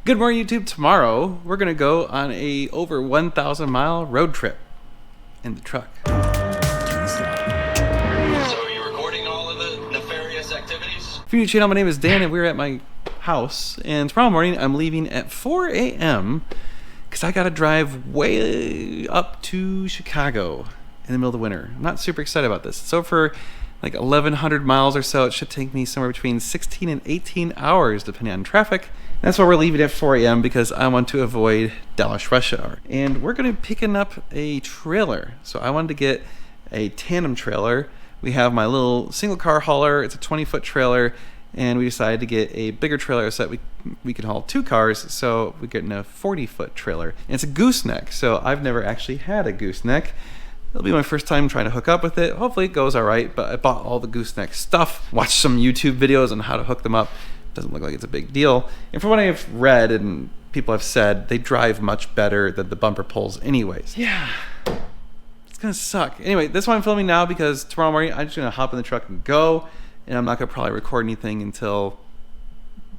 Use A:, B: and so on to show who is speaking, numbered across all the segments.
A: Good morning, YouTube. Tomorrow, we're going to go on a over 1,000 mile road trip in the truck.
B: So are you recording all of the nefarious activities?
A: For you channel, my name is Dan and we're at my house. And tomorrow morning, I'm leaving at 4 a.m. because I got to drive way up to Chicago in the middle of the winter. I'm not super excited about this. So for like 1,100 miles or so, it should take me somewhere between 16 and 18 hours, depending on traffic. That's why we're leaving at 4 a.m. because I want to avoid Dallas rush hour. And we're going to be picking up a trailer. So I wanted to get a tandem trailer. We have my little single car hauler. It's a 20-foot trailer. And we decided to get a bigger trailer so that we can haul 2 cars. So we're getting a 40-foot trailer. And it's a gooseneck. So I've never actually had a gooseneck. It'll be my first time trying to hook up with it. Hopefully it goes all right. But I bought all the gooseneck stuff. Watched some YouTube videos on how to hook them up. Doesn't look like it's a big deal. And from what I've read and people have said, they drive much better than the bumper pulls anyways. Yeah, it's gonna suck. Anyway, this one I'm filming now because tomorrow morning I'm just gonna hop in the truck and go, and I'm not gonna probably record anything until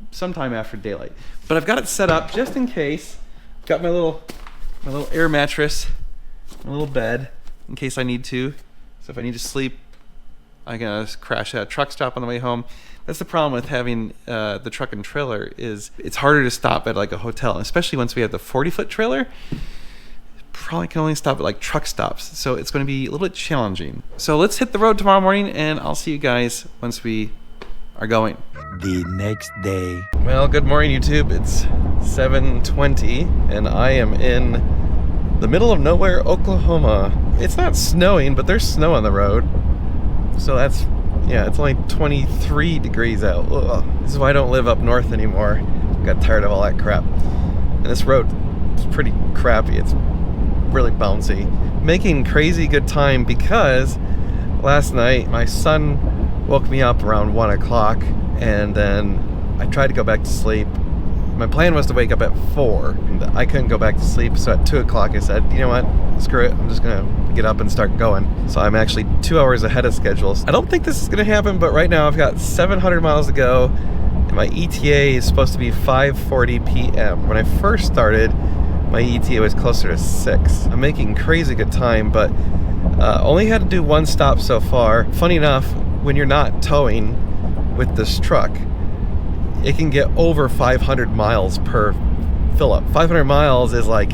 A: sometime after daylight. But I've got it set up just in case. Got my little air mattress, my little bed in case I need to. So if I need to sleep, I'm gonna crash at a truck stop on the way home. That's the problem with having the truck and trailer is it's harder to stop at like a hotel, especially once we have the 40-foot trailer. Probably can only stop at like truck stops, so it's going to be a little bit challenging. So let's hit the road tomorrow morning, and I'll see you guys once we are going.
C: The next day.
A: Well, good morning, YouTube. It's 7:20, and I am in the middle of nowhere, Oklahoma. It's not snowing, but there's snow on the road, so that's. Yeah, it's only 23 degrees out. Ugh. This is why I don't live up north anymore. Got tired of all that crap. And this road is pretty crappy. It's really bouncy. Making crazy good time because last night my son woke me up around 1 o'clock and then I tried to go back to sleep. My plan was to wake up at 4 and I couldn't go back to sleep, so at 2 o'clock I said, you know what, screw it, I'm just gonna get up and start going. So I'm actually 2 hours ahead of schedule. I don't think this is gonna happen, but right now I've got 700 miles to go and my ETA is supposed to be 5:40 p.m. When I first started, my ETA was closer to 6. I'm making crazy good time, but only had to do 1 stop so far. Funny enough, when you're not towing with this truck, it can get over 500 miles per fill up. 500 miles is like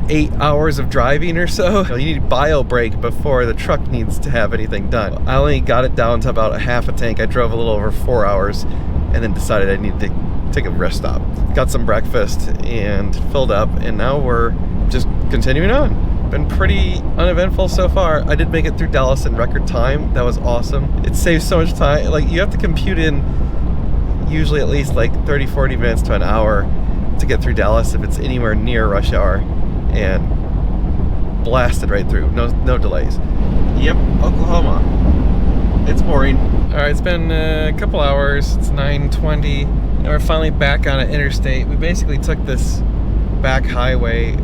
A: 8 hours of driving or so. You need bio brake before the truck needs to have anything done. I only got it down to about a half a tank. I drove a little over 4 hours and then decided I needed to take a rest stop. Got some breakfast and filled up, and now we're just continuing on. Been pretty uneventful so far. I did make it through Dallas in record time. That was awesome. It saves so much time. Like, you have to compute in usually at least like 30-40 minutes to an hour to get through Dallas if it's anywhere near rush hour, and blasted right through, no delays. Yep, Oklahoma. It's boring. All right, it's been a couple hours. It's 9:20 and we're finally back on an interstate. We basically took this back highway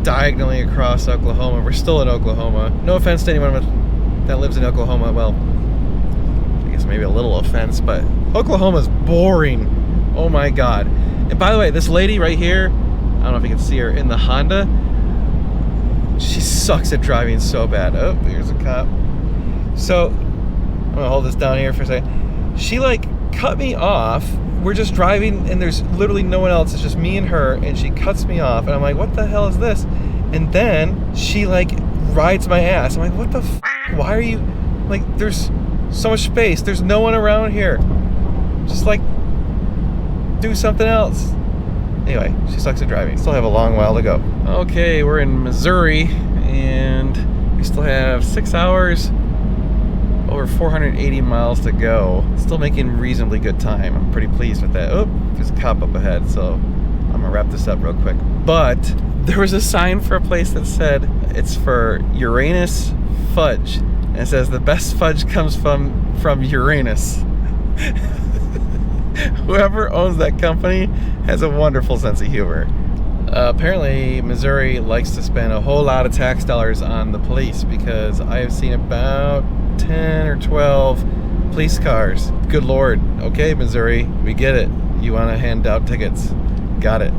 A: diagonally across Oklahoma. We're still in Oklahoma. No offense to anyone that lives in Oklahoma. Well, I guess maybe a little offense, but Oklahoma's boring. Oh my god. And by the way, this lady right here, I don't know if you can see her in the Honda, she sucks at driving so bad. Oh, here's a cop. So I'm gonna hold this down here for a second. She like cut me off. We're just driving and there's literally no one else. It's just me and her, and she cuts me off and I'm like, what the hell is this? And then she like rides my ass. I'm like, what the f? Why are you like, there's so much space, there's no one around here, just like do something else. Anyway, she sucks at driving. Still have a long while to go. Okay, we're in Missouri and we still have 6 hours, over 480 miles to go. Still making reasonably good time. I'm pretty pleased with that. Oh, there's a cop up ahead, so I'm gonna wrap this up real quick. But there was a sign for a place that said it's for Uranus fudge. And it says the best fudge comes from Uranus. Whoever owns that company has a wonderful sense of humor. Apparently, Missouri likes to spend a whole lot of tax dollars on the police because I have seen about 10 or 12 police cars. Good Lord. Okay, Missouri, we get it. You want to hand out tickets. Got it.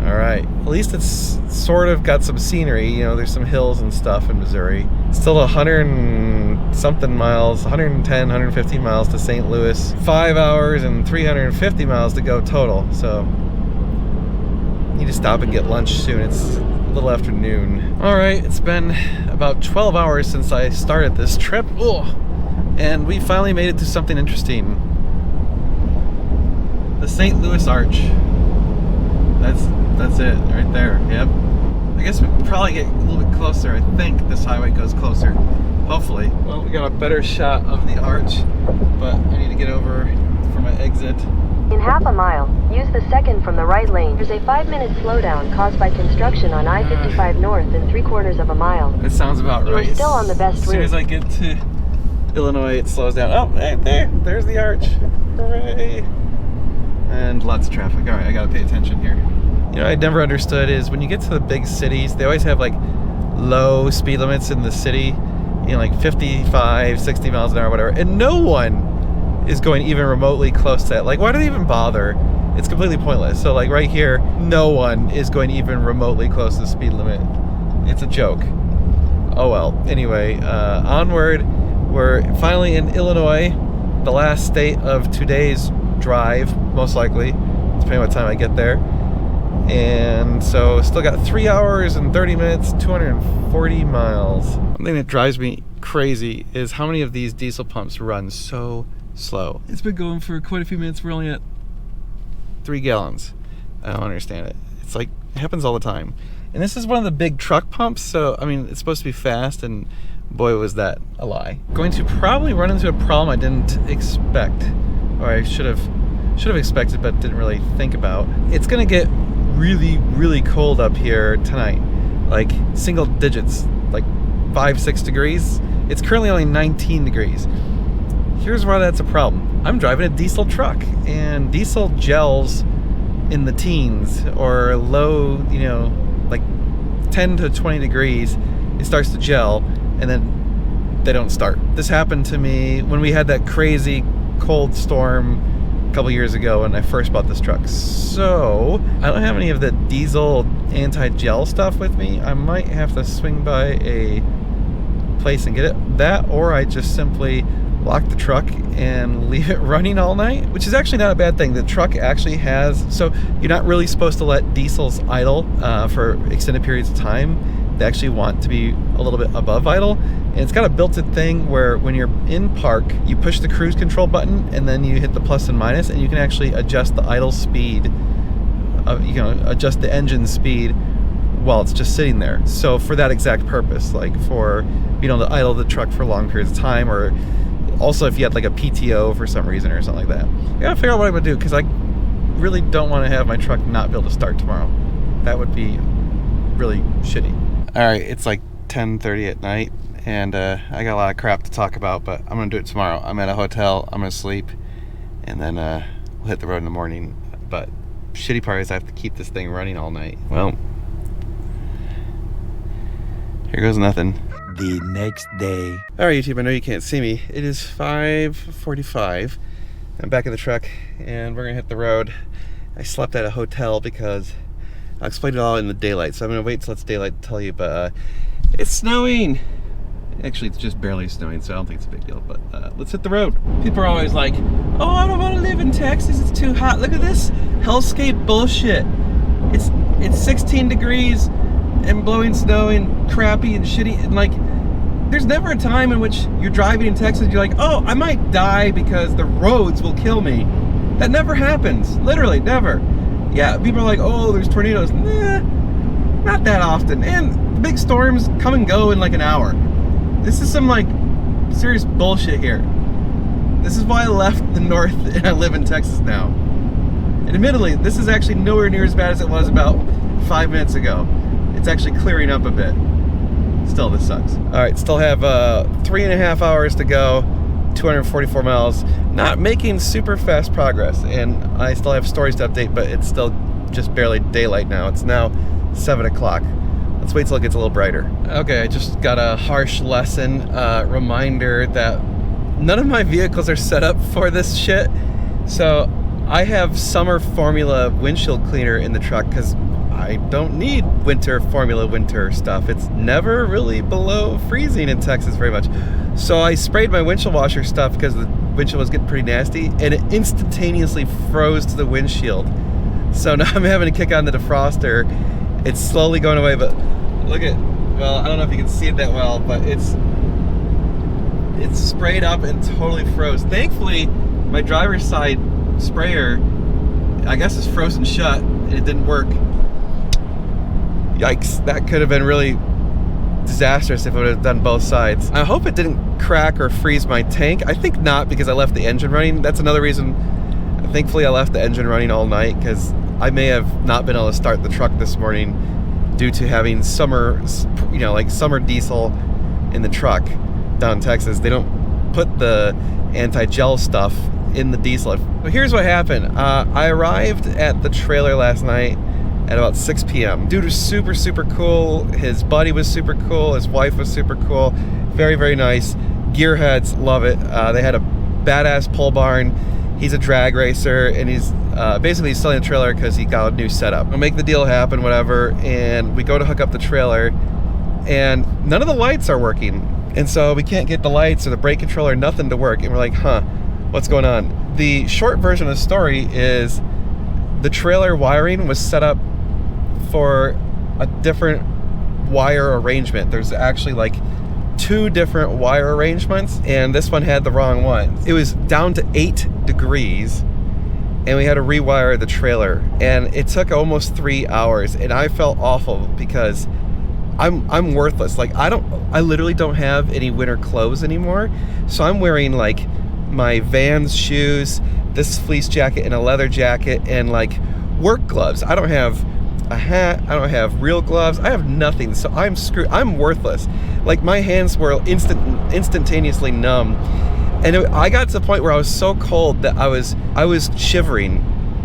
A: All right. At least it's sort of got some scenery. You know, there's some hills and stuff in Missouri. Still 100 and something miles, 110, 115 miles to St. Louis. 5 hours and 350 miles to go total. So, need to stop and get lunch soon. It's a little after noon. All right. It's been about 12 hours since I started this trip. Oh, and we finally made it to something interesting. The St. Louis Arch. That's it right there. Yep. I guess we could probably get a little bit closer. I think this highway goes closer. Hopefully. Well, we got a better shot of the arch, but I need to get over for my exit.
D: In half a mile, use the second from the right lane. There's a 5-minute slowdown caused by construction on I-55 North in 3/4 of a mile.
A: That sounds about right.
D: You're still on the best
A: route. As soon as I get to Illinois, it slows down. Oh, right there. There's the arch. Hooray. And lots of traffic. All right, I gotta pay attention here. You know, I never understood is when you get to the big cities, they always have like low speed limits in the city, you know, like 55, 60 miles an hour, whatever. And no one is going even remotely close to that. Like, why do they even bother? It's completely pointless. So like right here, no one is going even remotely close to the speed limit. It's a joke. Oh well. Anyway, onward. We're finally in Illinois, the last state of today's drive, most likely, depending on what time I get there. And so still got 3 hours and 30 minutes, 240 miles. One thing that drives me crazy is how many of these diesel pumps run so slow. It's been going for quite a few minutes. We're only at 3 gallons. I don't understand it. It's like, it happens all the time. And this is one of the big truck pumps, so I mean, it's supposed to be fast, and boy was that a lie. Going to probably run into a problem I didn't expect, or I should have expected but didn't really think about. It's gonna get really cold up here tonight, like single digits, like 5-6 degrees. It's currently only 19 degrees. Here's why that's a problem. I'm driving a diesel truck, and diesel gels in the teens or low, you know, like 10 to 20 degrees. It starts to gel, and then they don't start. This happened to me when we had that crazy cold storm a couple years ago when I first bought this truck. So I don't have any of the diesel anti-gel stuff with me. I might have to swing by a place and get it. That, or I just simply lock the truck and leave it running all night, which is actually not a bad thing. The truck actually has, so you're not really supposed to let diesels idle for extended periods of time. They actually want to be a little bit above idle, and it's got a built-in thing where when you're in park, you push the cruise control button and then you hit the plus and minus, and you can actually adjust the idle speed, you know, adjust the engine speed while it's just sitting there. So for that exact purpose, like for being able to idle the truck for long periods of time, or also if you had like a PTO for some reason or something like that. I gotta figure out what I'm gonna do, because I really don't want to have my truck not be able to start tomorrow. That would be really shitty. All right, it's like 10:30 at night, and I got a lot of crap to talk about, but I'm gonna do it tomorrow. I'm at a hotel, I'm gonna sleep, and then we'll hit the road in the morning. But shitty part is I have to keep this thing running all night. Well, here goes nothing.
C: The next day.
A: All right, YouTube, I know you can't see me. It is 5:45. I'm back in the truck, and we're gonna hit the road. I slept at a hotel because I'll explain it all in the daylight, so I'm gonna wait till it's daylight to tell you, but it's snowing. Actually, it's just barely snowing, so I don't think it's a big deal, but let's hit the road. People are always like, oh, I don't wanna live in Texas, it's too hot. Look at this hellscape bullshit. It's 16 degrees and blowing snow and crappy and shitty, and like, there's never a time in which you're driving in Texas and you're like, oh, I might die because the roads will kill me. That never happens, literally, never. Yeah, people are like, oh, there's tornadoes. Nah, not that often. And the big storms come and go in like an hour. This is some like serious bullshit here. This is why I left the north and I live in Texas now. And admittedly, this is actually nowhere near as bad as it was about 5 minutes ago. It's actually clearing up a bit. Still, this sucks. All right, still have 3.5 hours to go, 244 miles. Not making super fast progress, and I still have stories to update, but it's still just barely daylight now. It's now 7 o'clock. Let's wait till it gets a little brighter. Okay, I just got a harsh lesson, reminder that none of my vehicles are set up for this shit. So I have summer formula windshield cleaner in the truck because I don't need winter formula winter stuff. It's never really below freezing in Texas very much. So I sprayed my windshield washer stuff because the windshield was getting pretty nasty, and it instantaneously froze to the windshield. So now I'm having to kick on the defroster. It's slowly going away, but look at, well, I don't know if you can see it that well, but it's sprayed up and totally froze. Thankfully, my driver's side sprayer, I guess, is frozen shut and it didn't work. Yikes, that could have been really disastrous if it would have done both sides. I hope it didn't crack or freeze my tank. I think not, because I left the engine running. That's another reason. Thankfully, I left the engine running all night, because I may have not been able to start the truck this morning due to having summer, like summer diesel in the truck down in Texas. They don't put the anti-gel stuff in the diesel. But here's what happened. I arrived at the trailer last night at about 6 p.m. Dude was super, super cool. His buddy was super cool. His wife was super cool. Very, very nice. Gearheads love it. They had a badass pole barn. He's a drag racer, and he's basically selling the trailer because he got a new setup. We'll make the deal happen, whatever, and we go to hook up the trailer, and none of the lights are working. And so we can't get the lights or the brake controller, nothing to work. And we're like, huh, what's going on? The short version of the story is the trailer wiring was set up for a different wire arrangement. There's actually like 2 different wire arrangements, and this one had the wrong one. It was down to 8 degrees, and we had to rewire the trailer, and it took almost 3 hours, and I felt awful because I'm worthless. Like, I literally don't have any winter clothes anymore, so I'm wearing like my Vans shoes, this fleece jacket, and a leather jacket, and like work gloves. I don't have a hat, I don't have real gloves, I have nothing, so I'm screwed. I'm worthless. Like, my hands were instantaneously numb, and I got to the point where I was so cold that I was shivering.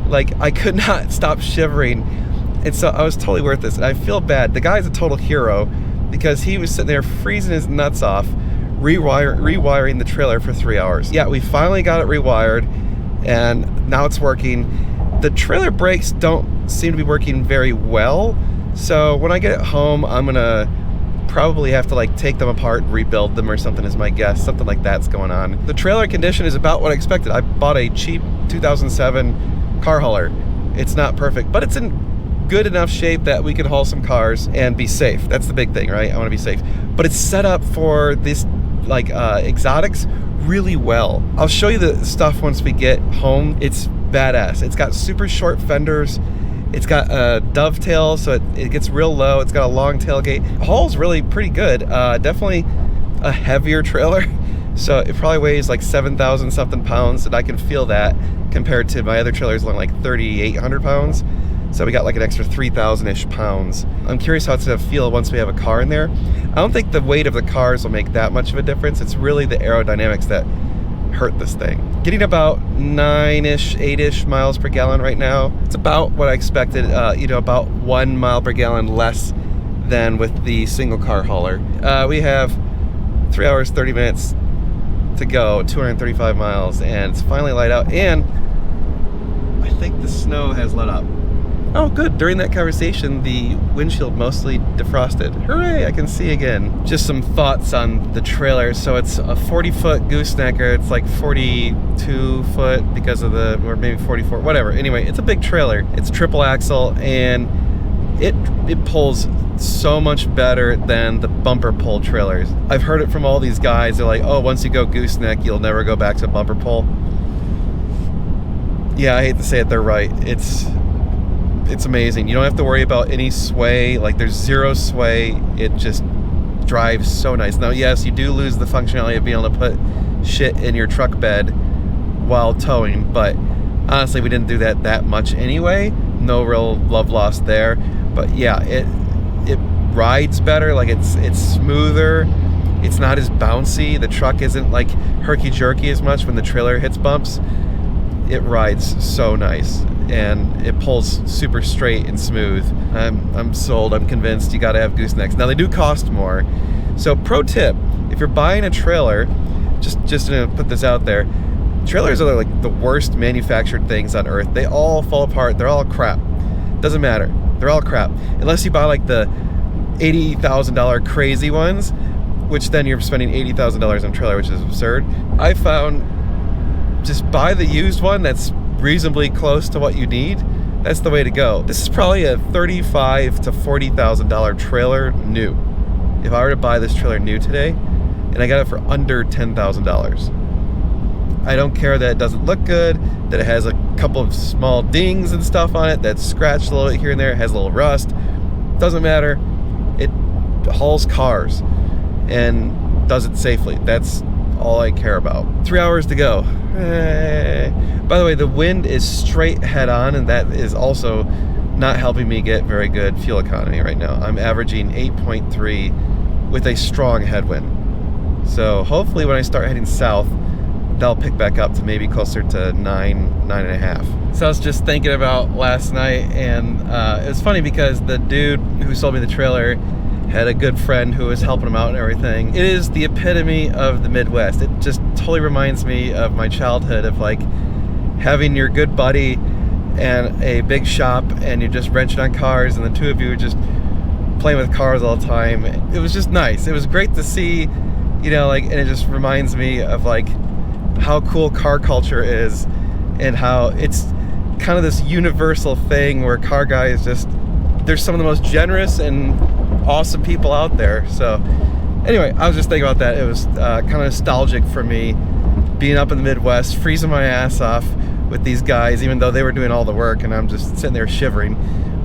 A: Like, I could not stop shivering, and so I was totally worthless, and I feel bad. The guy's a total hero because he was sitting there freezing his nuts off, rewiring the trailer for 3 hours. Yeah, we finally got it rewired, and now it's working. The trailer brakes don't seem to be working very well, so when I get it home, I'm gonna probably have to like take them apart and rebuild them or something, is my guess. Something like that's going on. The trailer condition is about what I expected. I bought a cheap 2007 car hauler. It's not perfect, but it's in good enough shape that we can haul some cars and be safe. That's the big thing, right? I want to be safe. But it's set up for this like exotics really well. I'll show you the stuff once we get home. It's badass. It's got super short fenders. It's got a dovetail, so it gets real low. It's got a long tailgate. Haul's really pretty good. Definitely a heavier trailer. So it probably weighs like 7,000 something pounds, and I can feel that compared to my other trailers only like 3,800 pounds. So we got like an extra 3,000-ish pounds. I'm curious how it's gonna feel once we have a car in there. I don't think the weight of the cars will make that much of a difference. It's really the aerodynamics that hurt this thing. Getting about 9-ish, 8-ish miles per gallon right now. It's about what I expected, about 1 mile per gallon less than with the single car hauler. We have 3 hours, 30 minutes to go, 235 miles, and it's finally light out, and I think the snow has let up. Oh, good. During that conversation, the windshield mostly defrosted. Hooray, I can see again. Just some thoughts on the trailer. So it's a 40-foot goosenecker. It's like 42-foot because of or maybe 44, whatever. Anyway, it's a big trailer. It's triple axle, and it pulls so much better than the bumper pull trailers. I've heard it from all these guys. They're like, oh, once you go gooseneck, you'll never go back to bumper pull. Yeah, I hate to say it, they're right. It's amazing. You don't have to worry about any sway. Like, there's zero sway. It just drives so nice. Now, yes, you do lose the functionality of being able to put shit in your truck bed while towing, but honestly, we didn't do that much anyway. No real love lost there. But yeah, it rides better. Like, it's smoother. It's not as bouncy. The truck isn't like herky-jerky as much when the trailer hits bumps. It rides so nice, and it pulls super straight and smooth. I'm sold. I'm convinced. You got to have goosenecks. Now, they do cost more. So, pro tip: if you're buying a trailer, just to put this out there, Trailers are like the worst manufactured things on earth. They all fall apart. They're all crap. Doesn't matter. They're all crap. Unless you buy like the $80,000 crazy ones, which then you're spending $80,000 on a trailer, which is absurd. I found just buy the used one that's reasonably close to what you need. That's the way to go. This is probably a $35,000 to $40,000 trailer new. If I were to buy this trailer new today, and I got it for under $10,000. I don't care that it doesn't look good, that it has a couple of small dings and stuff on it that's scratched a little bit here and there, it has a little rust. Doesn't matter. It hauls cars and does it safely. That's all I care about. 3 hours to go. By the way, the wind is straight head on, and that is also not helping me get very good fuel economy right now. I'm averaging 8.3 with a strong headwind. So hopefully when I start heading south, that'll pick back up to maybe closer to 9.5. So I was just thinking about last night, and it was funny because the dude who sold me the trailer had a good friend who was helping him out and everything. It is the epitome of the Midwest. It just totally reminds me of my childhood, of like having your good buddy and a big shop, and you're just wrenching on cars, and the two of you are just playing with cars all the time. It was just nice. It was great to see, you know, like, and it just reminds me of like how cool car culture is, and how it's kind of this universal thing where car guys just, they're some of the most generous and awesome people out there. So anyway, I was just thinking about that. It was kind of nostalgic for me being up in the Midwest, freezing my ass off with these guys, even though they were doing all the work and I'm just sitting there shivering.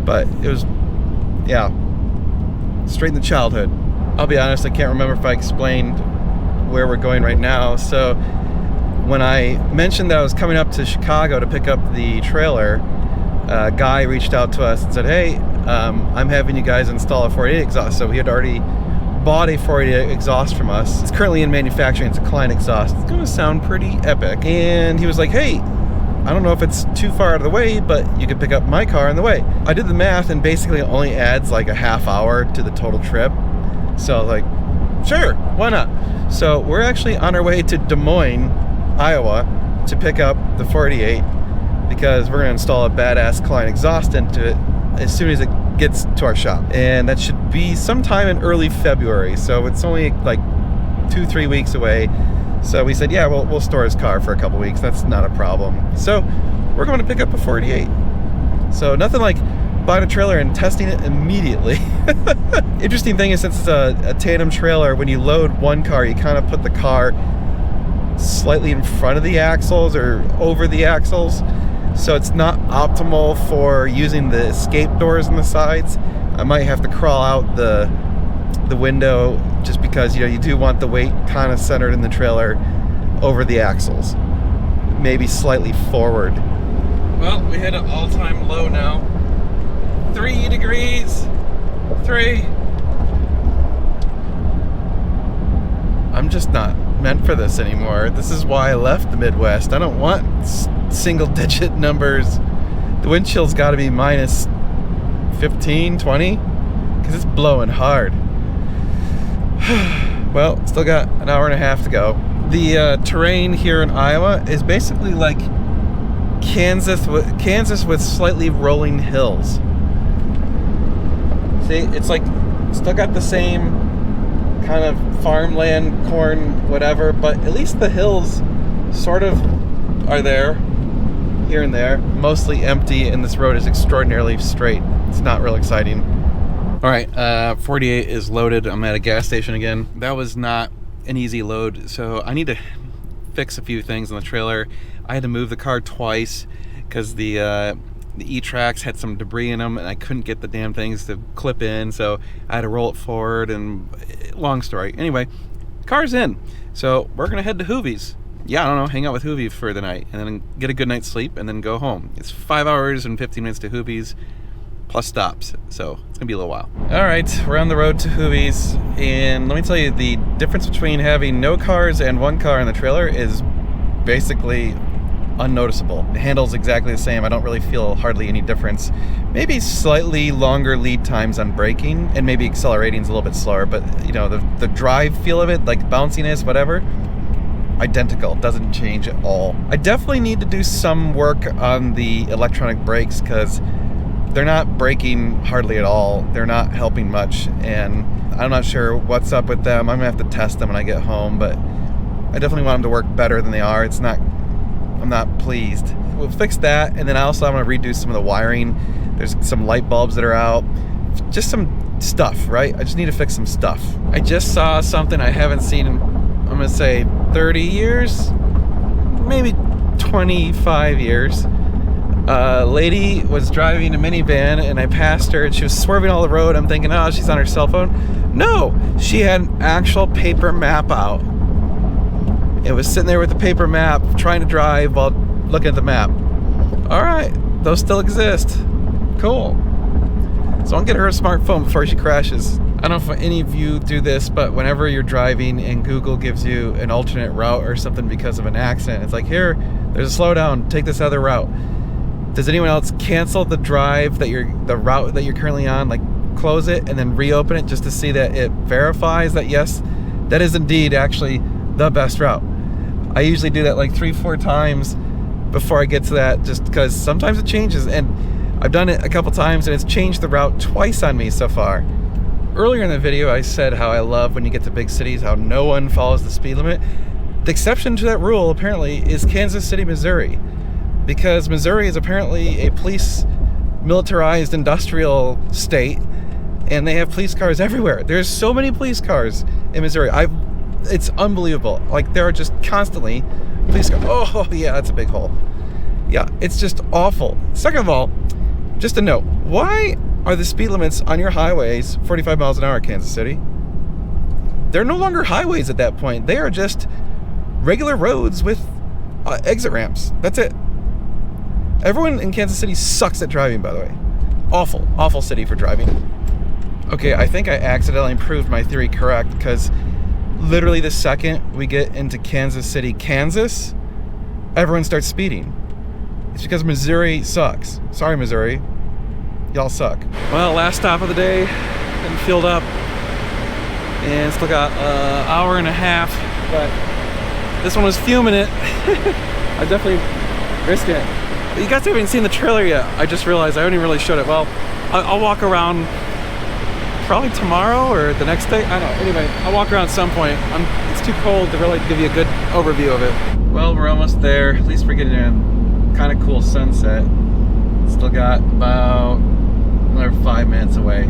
A: But it was, yeah, straight into childhood. I'll be honest, I can't remember if I explained where we're going right now. So when I mentioned that I was coming up to Chicago to pick up the trailer, a guy reached out to us and said, hey, I'm having you guys install a 488 exhaust. So he had already bought a 488 exhaust from us. It's currently in manufacturing. It's a Klein exhaust. It's gonna sound pretty epic. And he was like, hey, I don't know if it's too far out of the way, but you could pick up my car on the way. I did the math, and basically it only adds like a half hour to the total trip. So I was like, sure, why not? So we're actually on our way to Des Moines, Iowa, to pick up the 488, because we're gonna install a badass Klein exhaust into it as soon as it gets to our shop. And that should be sometime in early February. So it's only like 2-3 weeks away. So we said, yeah, we'll store his car for a couple weeks. That's not a problem. So we're going to pick up a 488. So nothing like buying a trailer and testing it immediately. Interesting thing is, since it's a tandem trailer, when you load one car, you kind of put the car slightly in front of the axles or over the axles. So it's not optimal for using the escape doors on the sides. I might have to crawl out the window, just because, you know, you do want the weight kind of centered in the trailer over the axles, maybe slightly forward. Well, we hit an all-time low now. 3 degrees. 3. I'm just not meant for this anymore. This is why I left the Midwest. I don't want single-digit numbers. The wind chill's got to be minus 15, 20, because it's blowing hard. Well, still got an hour and a half to go. The terrain here in Iowa is basically like Kansas with slightly rolling hills. See, it's like still got the same kind of farmland, corn, whatever, but at least the hills sort of are there, here and there. Mostly empty, and this road is extraordinarily straight. It's not real exciting. All right, 48 is loaded. I'm at a gas station again. That was not an easy load, so I need to fix a few things on the trailer. I had to move the car twice because the E-Tracks had some debris in them, and I couldn't get the damn things to clip in, so I had to roll it forward, and long story. Anyway, car's in, so we're gonna head to Hoovies. Yeah, I don't know, hang out with Hoovie for the night, and then get a good night's sleep, and then go home. It's 5 hours and 15 minutes to Hoovies, plus stops, so it's gonna be a little while. All right, we're on the road to Hoovies, and let me tell you, the difference between having no cars and one car in the trailer is basically unnoticeable. The handle's exactly the same. I don't really feel hardly any difference. Maybe slightly longer lead times on braking, and maybe accelerating's a little bit slower, but you know, the drive feel of it, like bounciness, whatever, identical. It doesn't change at all. I definitely need to do some work on the electronic brakes because they're not braking hardly at all. They're not helping much, and I'm not sure what's up with them. I'm gonna have to test them when I get home, but I definitely want them to work better than they are. I'm not pleased. We'll fix that, and then I'm gonna redo some of the wiring. There's some light bulbs that are out. Just some stuff, right? I just need to fix some stuff. I just saw something I haven't seen in, I'm gonna say 30 years, maybe 25 years. A lady was driving a minivan and I passed her and she was swerving all the road. I'm thinking, oh, she's on her cell phone. No, she had an actual paper map out. It was sitting there with the paper map trying to drive while looking at the map. All right, those still exist. Cool. So I'll get her a smartphone before she crashes. I don't know if any of you do this, but whenever you're driving and Google gives you an alternate route or something because of an accident, it's like, here, there's a slowdown, take this other route. Does anyone else cancel the route that you're currently on, like close it and then reopen it just to see that it verifies that yes, that is indeed actually the best route? I usually do that like 3-4 times before I get to that, just because sometimes it changes, and I've done it a couple times and it's changed the route twice on me so far. Earlier in the video I said how I love when you get to big cities how no one follows the speed limit. The exception to that rule apparently is Kansas City, Missouri, because Missouri is apparently a police militarized industrial state and they have police cars everywhere. There's so many police cars in Missouri. It's unbelievable. Like, there are just constantly police cars. Oh yeah, that's a big hole. Yeah, it's just awful. Second of all, just a note, why are the speed limits on your highways 45 miles an hour, Kansas City? They're no longer highways at that point. They are just regular roads with exit ramps. That's it. Everyone in Kansas City sucks at driving, by the way. Awful, awful city for driving. Okay, I think I accidentally proved my theory correct, because literally the second we get into Kansas City, Kansas, everyone starts speeding. It's because Missouri sucks. Sorry, Missouri. Y'all suck. Well, last stop of the day, getting filled up, and still got an hour and a half, but this one was fuming it. I definitely risked it. You guys haven't seen the trailer yet. I just realized I haven't even really showed it. Well, I'll walk around probably tomorrow or the next day. I don't know. Anyway, I'll walk around at some point. It's too cold to really give you a good overview of it. Well, we're almost there. At least we're getting a kind of cool sunset. Still got about another 5 minutes away.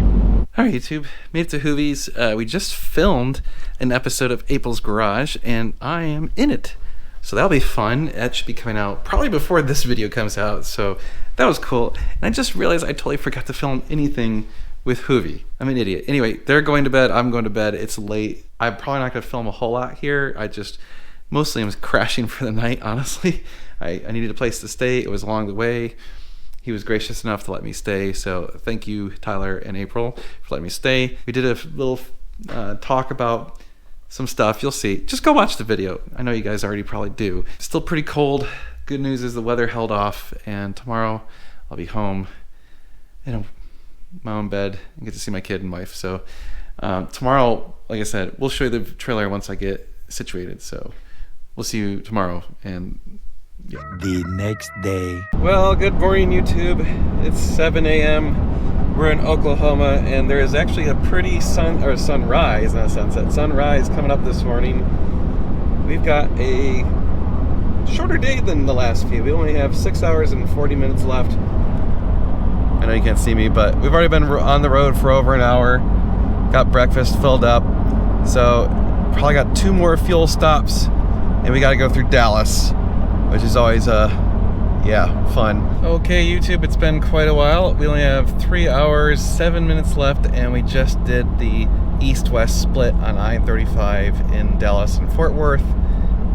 A: Alright, YouTube, made it to Hoovies. We just filmed an episode of April's Garage and I am in it. So that'll be fun. That should be coming out probably before this video comes out. So that was cool. And I just realized I totally forgot to film anything with Hoovie. I'm an idiot. Anyway, they're going to bed. I'm going to bed. It's late. I'm probably not going to film a whole lot here. I just mostly am crashing for the night, honestly. I needed a place to stay. It was along the way. He was gracious enough to let me stay. So thank you, Tyler and April, for letting me stay. We did a little talk about some stuff. You'll see. Just go watch the video. I know you guys already probably do. It's still pretty cold. Good news is the weather held off, and tomorrow I'll be home in my own bed and get to see my kid and wife. So tomorrow, like I said, we'll show you the trailer once I get situated. So we'll see you tomorrow. And yeah.
C: The next day.
A: Well, good morning, YouTube. It's 7 a.m. We're in Oklahoma, and there is actually a pretty sunrise, not sunset, sunrise coming up this morning. We've got a shorter day than the last few. We only have 6 hours and 40 minutes left. I know you can't see me, but we've already been on the road for over an hour. Got breakfast filled up. So probably got 2 more fuel stops, and we got to go through Dallas, which is always yeah, fun. Okay, YouTube, it's been quite a while. We only have 3 hours, 7 minutes left, and we just did the east-west split on I-35 in Dallas and Fort Worth.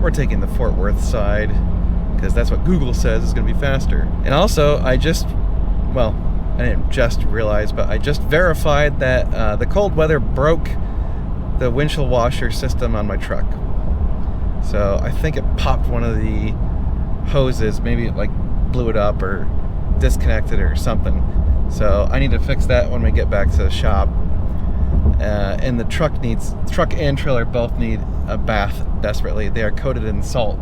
A: We're taking the Fort Worth side because that's what Google says is going to be faster. And also, I didn't just realize, but I just verified that the cold weather broke the windshield washer system on my truck. So I think it popped one of the hoses, maybe it like blew it up or disconnected or something. So I need to fix that when we get back to the shop. and the truck and trailer both need a bath desperately. They are coated in salt,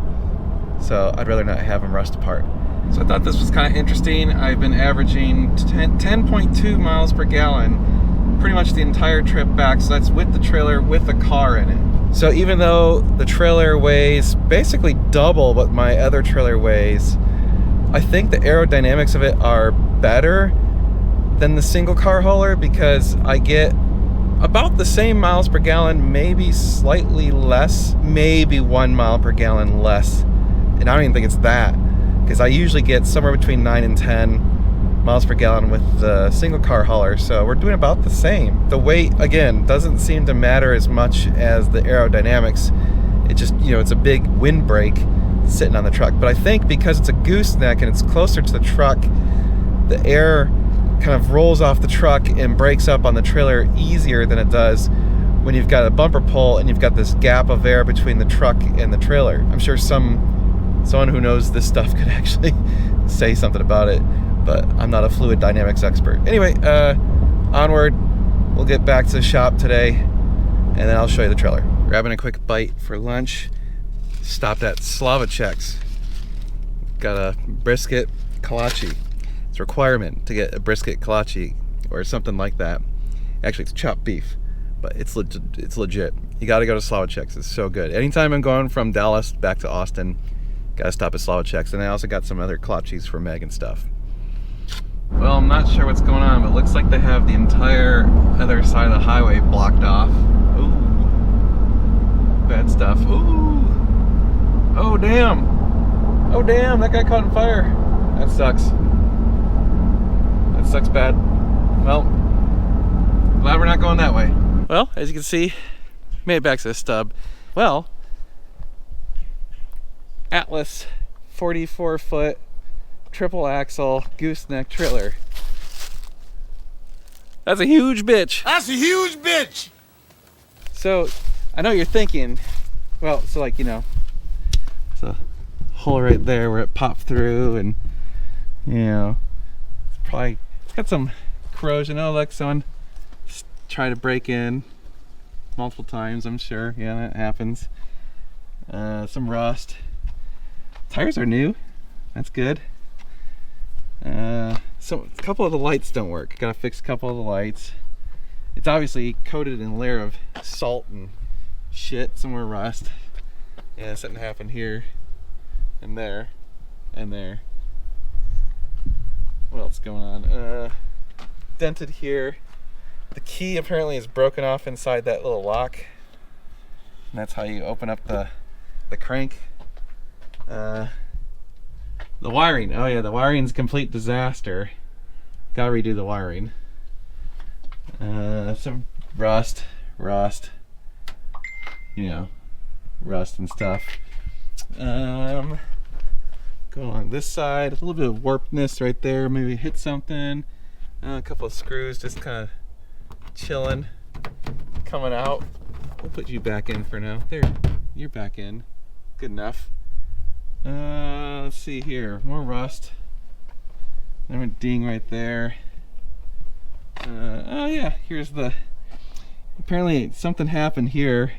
A: so I'd rather not have them rust apart. So I thought this was kind of interesting. I've been averaging 10.2 miles per gallon pretty much the entire trip back, so that's with the trailer with the car in it. So even though the trailer weighs basically double what my other trailer weighs, I think the aerodynamics of it are better than the single car hauler, because I get about the same miles per gallon, maybe slightly less, maybe 1 mile per gallon less. And I don't even think it's that, because I usually get somewhere between 9 and 10 miles per gallon with the single car hauler. So we're doing about the same. The weight, again, doesn't seem to matter as much as the aerodynamics. It just, it's a big windbreak sitting on the truck. But I think because it's a gooseneck and it's closer to the truck, the air kind of rolls off the truck and breaks up on the trailer easier than it does when you've got a bumper pull and you've got this gap of air between the truck and the trailer. I'm sure someone who knows this stuff could actually say something about it, but I'm not a fluid dynamics expert. Anyway, onward. We'll get back to the shop today, and then I'll show you the trailer. Grabbing a quick bite for lunch. Stopped at Slavacek's. Got a brisket kolache. It's a requirement to get a brisket kolache or something like that. Actually, it's chopped beef, but it's legit. You got to go to Slavacek's. It's so good. Anytime I'm going from Dallas back to Austin, gotta stop at Slavacek's. And I also got some other kolaches for Meg and stuff. Well, I'm not sure what's going on, but it looks like they have the entire other side of the highway blocked off. Ooh, bad stuff. Ooh, oh damn, that got caught on fire. That sucks. That sucks bad. Well, glad we're not going that way. Well, as you can see, made it back to the stub. Well, Atlas 44-foot triple axle gooseneck trailer. That's a huge bitch.
C: That's a huge bitch.
A: So I know you're thinking, well, so like, there's a hole right there where it popped through, and it's got some corrosion. Oh look, someone tried to break in multiple times, I'm sure. Yeah, that happens. Some rust. Tires are new. That's good. So a couple of the lights don't work. Gotta fix a couple of the lights. It's obviously coated in a layer of salt and shit. Some more rust. Yeah, something happened here and there and there. What else is going on? Dented here. The key apparently is broken off inside that little lock. And that's how you open up the crank. The wiring, oh yeah, the wiring's a complete disaster. Gotta redo the wiring. Some rust, rust and stuff. Go along this side, a little bit of warpedness right there, maybe hit something. A couple of screws just kind of chilling, coming out. We'll put you back in for now. There, you're back in. Good enough. Let's see here, more rust. There went ding right there. Oh yeah, here's apparently something happened here,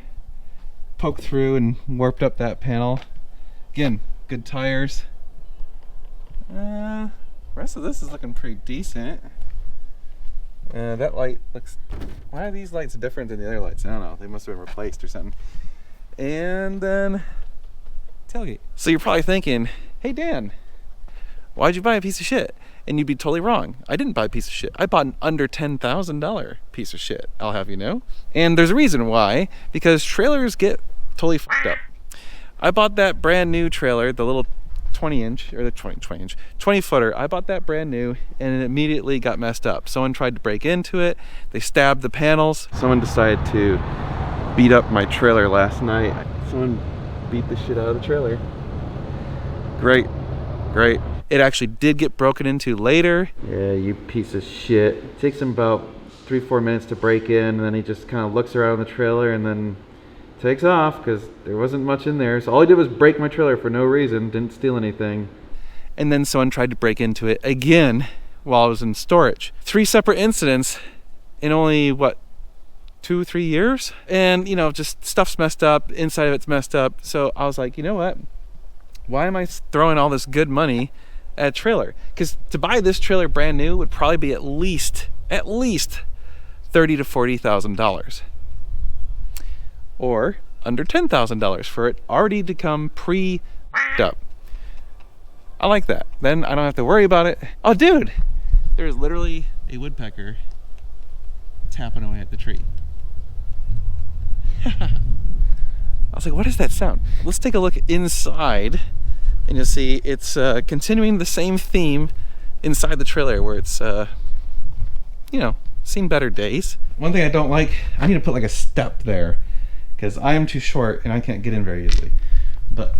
A: poked through and warped up that panel. Again, good tires. Rest of this is looking pretty decent. That light looks, why are these lights different than the other lights? I don't know, they must have been replaced or something. And then tailgate. So you're probably thinking, hey Dan, why'd you buy a piece of shit? And you'd be totally wrong. I didn't buy a piece of shit. I bought an under $10,000 piece of shit, I'll have you know. And there's a reason why, because trailers get totally fucked up. I bought that brand new trailer, the little 20-inch, or the 20-footer. I bought that brand new, and it immediately got messed up. Someone tried to break into it. They stabbed the panels. Someone decided to beat up my trailer last night. Someone beat the shit out of the trailer. Great. It actually did get broken into later. Yeah, you piece of shit. It takes him about 3-4 minutes to break in, and then he just kind of looks around the trailer and then takes off because there wasn't much in there. So all he did was break my trailer for no reason, didn't steal anything. And then someone tried to break into it again while I was in storage. 3 separate incidents in only, 2-3 years, and you know, just stuff's messed up, inside of it's messed up. So I was like, you know what, why am I throwing all this good money at a trailer? Because to buy this trailer brand new would probably be at least $30,000 to $40,000, or under $10,000 for it already to come up. I like that. Then I don't have to worry about it. Oh dude, there's literally a woodpecker tapping away at the tree. I was like, what is that sound? Let's take a look inside, and you'll see it's continuing the same theme inside the trailer, where it's you know, seen better days. One thing I don't like, I need to put like a step there because I am too short and I can't get in very easily. But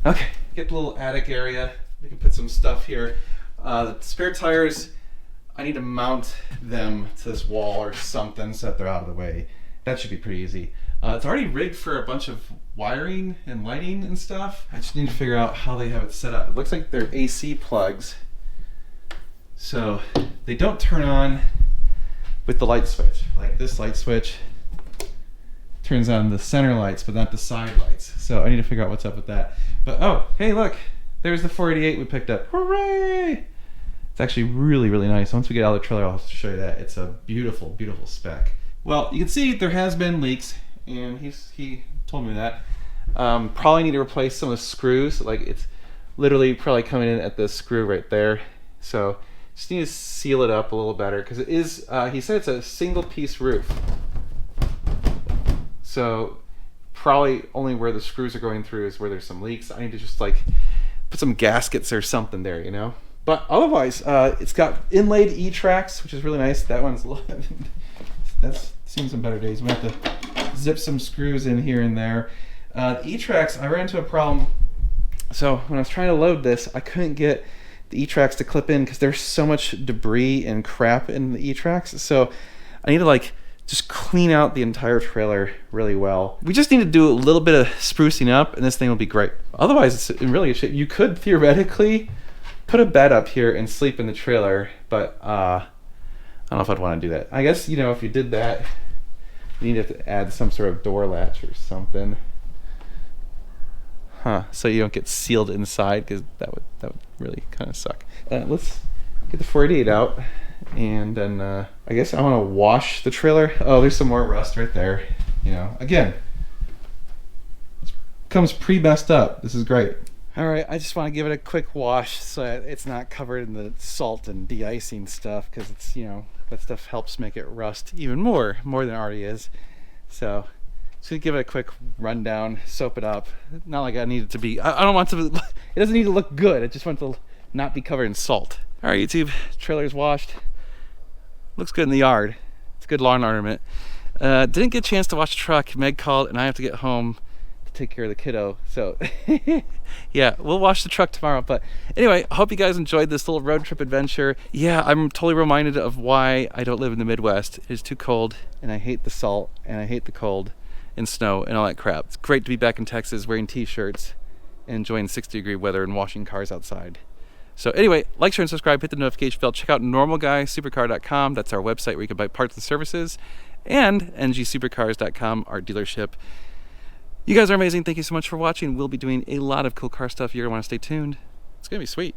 A: okay, get the little attic area. We can put some stuff here. The spare tires, I need to mount them to this wall or something so that they're out of the way. That should be pretty easy. It's already rigged for a bunch of wiring and lighting and stuff. I just need to figure out how they have it set up. It looks like they're AC plugs, so they don't turn on with the light switch. Like this light switch turns on the center lights, but not the side lights. So I need to figure out what's up with that. But oh, hey look, there's the 488 we picked up. Hooray! It's actually really, really nice. Once we get out of the trailer, I'll have to show you that. It's a beautiful, beautiful spec. Well, you can see there has been leaks, and he told me that. Probably need to replace some of the screws. Like it's literally probably coming in at the screw right there. So just need to seal it up a little better, because it is, he said it's a single piece roof. So probably only where the screws are going through is where there's some leaks. I need to just like put some gaskets or something there, you know? But otherwise, it's got inlaid E-tracks, which is really nice. That one's that's seen some better days. We have to zip some screws in here and there. The E-tracks, I ran into a problem. So when I was trying to load this, I couldn't get the E-tracks to clip in because there's so much debris and crap in the E-tracks. So I need to like just clean out the entire trailer really well. We just need to do a little bit of sprucing up, and this thing will be great. Otherwise, it's in really good shape. You could theoretically put a bed up here and sleep in the trailer, but I don't know if I'd want to do that. I guess, you know, if you did that, you need to add some sort of door latch or something. So you don't get sealed inside, because that would really kind of suck. Let's get the 488 out, and then I guess I want to wash the trailer. Oh, there's some more rust right there. You know, again, it comes pre-messed up. This is great. All right, I just want to give it a quick wash so it's not covered in the salt and de-icing stuff, because it's, you know, that stuff helps make it rust even more than it already is. So just gonna give it a quick rundown, soap it up. Not like I need it to be, I don't want to, it doesn't need to look good. I just want it to not be covered in salt. All right, YouTube, trailer's washed. Looks good in the yard. It's a good lawn ornament. Didn't get a chance to wash the truck. Meg called and I have to get home to take care of the kiddo. So yeah, we'll wash the truck tomorrow. But anyway, I hope you guys enjoyed this little road trip adventure. Yeah, I'm totally reminded of why I don't live in the Midwest. It's too cold, and I hate the salt, and I hate the cold and snow and all that crap. It's great to be back in Texas wearing t-shirts and enjoying 60-degree weather and washing cars outside. So anyway, like, share, and subscribe, hit the notification bell, check out normalguysupercar.com. That's our website where you can buy parts and services, and ngsupercars.com, our dealership. You guys are amazing. Thank you so much for watching. We'll be doing a lot of cool car stuff. You're going to want to stay tuned. It's going to be sweet.